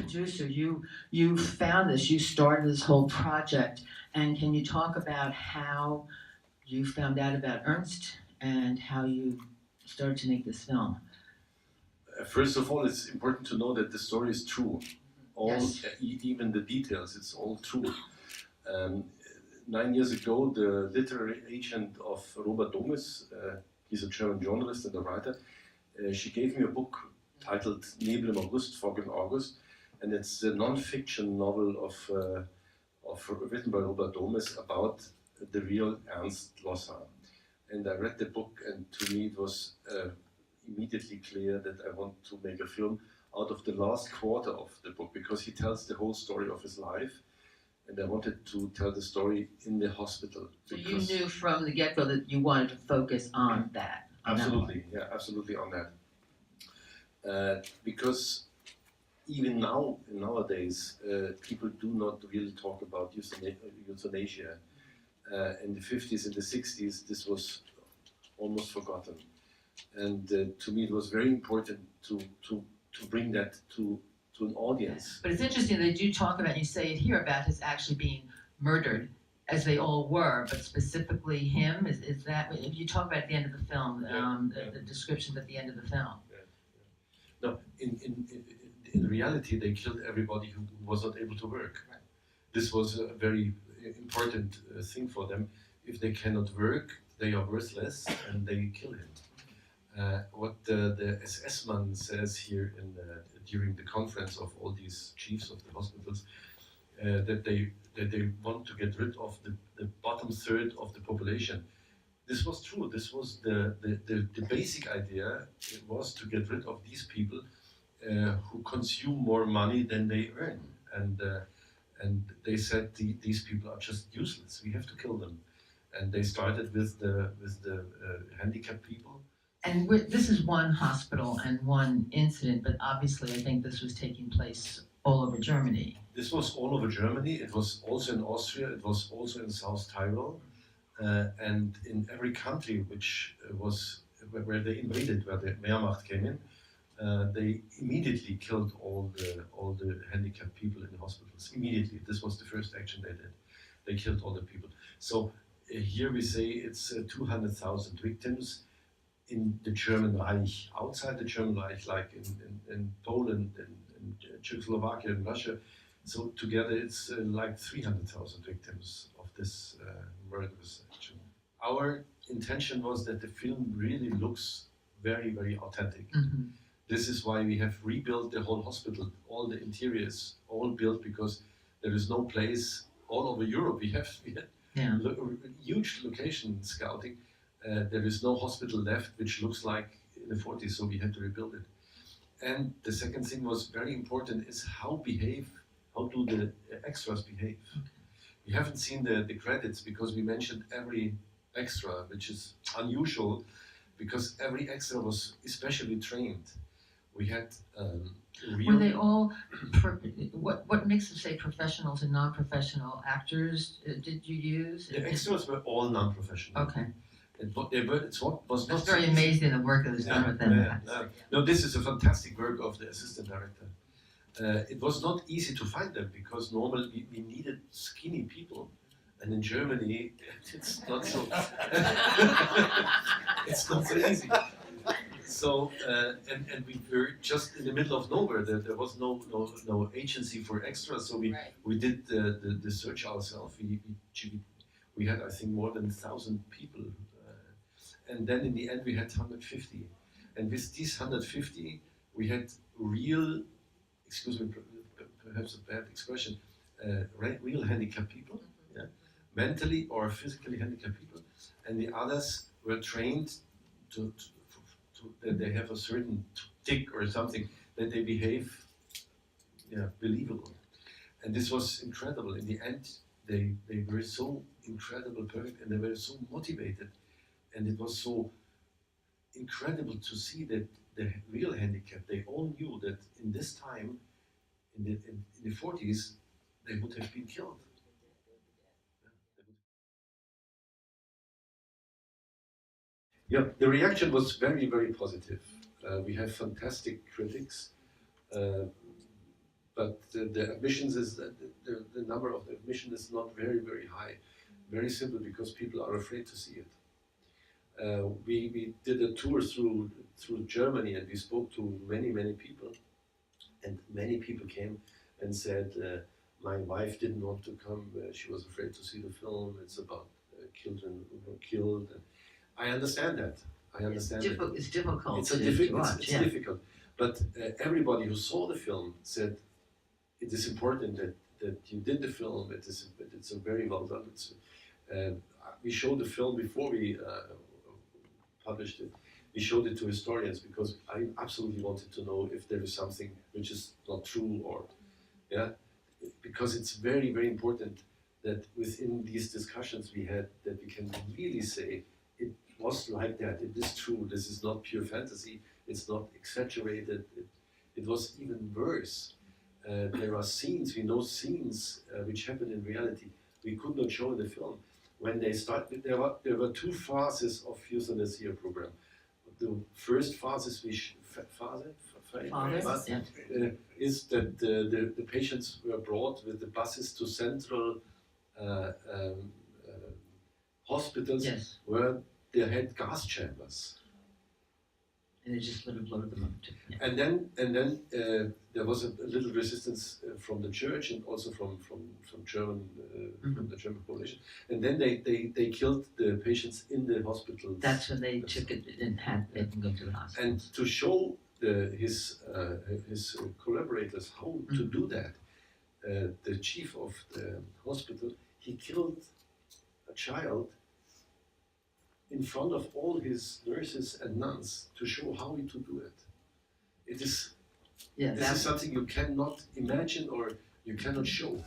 producer, you found this, you started this whole project, and can you talk about how you found out about Ernst and how you started to make this film? First of all, it's important to know that the story is true. All, Yes. Even the details, it's all true. 9 years ago, the literary agent of Robert Domes, he's a German journalist and a writer, she gave me a book titled Nebel im August, Fog in August, and it's a non-fiction novel written by Robert Domes about the real Ernst Losser. And I read the book, and to me it was immediately clear that I want to make a film out of the last quarter of the book, because he tells the whole story of his life, and I wanted to tell the story in the hospital. So you knew from the get-go that you wanted to focus on that. Absolutely, yeah, absolutely on that. Because even nowadays, people do not really talk about euthanasia. In the 50s and the 60s, this was almost forgotten. And to me, it was very important to bring that to an audience. But it's interesting that you talk about, you say it here, about his actually being murdered, as they all were, but specifically him. Is that, if you talk about at the end of the film, the descriptions at the end of the film? No, in reality, they killed everybody who was not able to work. Right. This was a very important thing for them. If they cannot work, they are worthless, and they kill him. What the SS man says here during the conference of all these chiefs of the hospitals, that they want to get rid of the bottom third of the population. This was true. This was the basic idea. It was to get rid of these people who consume more money than they earn, and they said these people are just useless. We have to kill them, and they started with the handicapped people. And this is one hospital and one incident, but obviously I think this was taking place all over Germany. This was all over Germany. It was also in Austria. It was also in South Tyrol, and in every country which was where they invaded, where the Wehrmacht came in, they immediately killed all the handicapped people in the hospitals. Immediately, this was the first action they did. They killed all the people. So here we say it's 200,000 victims in the German Reich. Outside the German Reich, like in Poland, in Czechoslovakia, and Russia. So together it's like 300,000 victims of this murderous action. Our intention was that the film really looks very, very authentic. Mm-hmm. This is why we have rebuilt the whole hospital, all the interiors, all built, because there is no place all over Europe. We had huge location scouting. There is no hospital left which looks like in the 40s, so we had to rebuild it. And the second thing was very important is how do the extras behave. Okay. We haven't seen the credits because we mentioned every extra, which is unusual because every extra was especially trained. We had Were they all, what makes them say professionals and non-professional actors did you use? The extras were all non-professional. Okay. It's That's very amazing, the work that was done with them. No, this is a fantastic work of the assistant director. It was not easy to find them because normally we needed skinny people, and in Germany it's not so. It's not so easy. So and we were just in the middle of nowhere. There was no agency for extras, so we did the search ourselves. We had, I think, more than 1,000 people, and then in the end we had 150. And with these 150, we had real, excuse me, perhaps a bad expression, real handicapped people, mentally or physically handicapped people, and the others were trained to that they have a certain tick or something, that they behave believable. And this was incredible. In the end, they were so incredible, perfect, and they were so motivated. And it was so incredible to see that the real handicapped, they all knew that in this time, in the 40s, they would have been killed. Yeah, the reaction was very, very positive. We have fantastic critics. but the admissions is the number of the admission is not very high. Very simple, because people are afraid to see it. We did a tour through Germany, and we spoke to many people, and many people came and said, my wife didn't want to come, she was afraid to see the film, it's about children who were killed. And I understand that. It's difficult It's to watch. it's difficult, but everybody who saw the film said it is important that you did the film. It's a very well done. We showed the film before we published it. We showed it to historians because I absolutely wanted to know if there is something which is not true, or because it's very important that within these discussions we had, that we can really say it was like that, it is true, this is not pure fantasy, it's not exaggerated, it was even worse. There are scenes, we know scenes which happen in reality, we could not show in the film. When they started, there were two phases of euthanasia program. The first phase is that the patients were brought with the buses to central hospitals where they had gas chambers. And they just loaded them up too. Yeah. And then there was a little resistance from the church and also from German from the German population. And then they killed the patients in the hospitals. That's when they took it and they can go to the hospital. And to show his collaborators how to do that, the chief of the hospital, he killed a child in front of all his nurses and nuns to show how to do it. This is something you cannot imagine or you cannot show.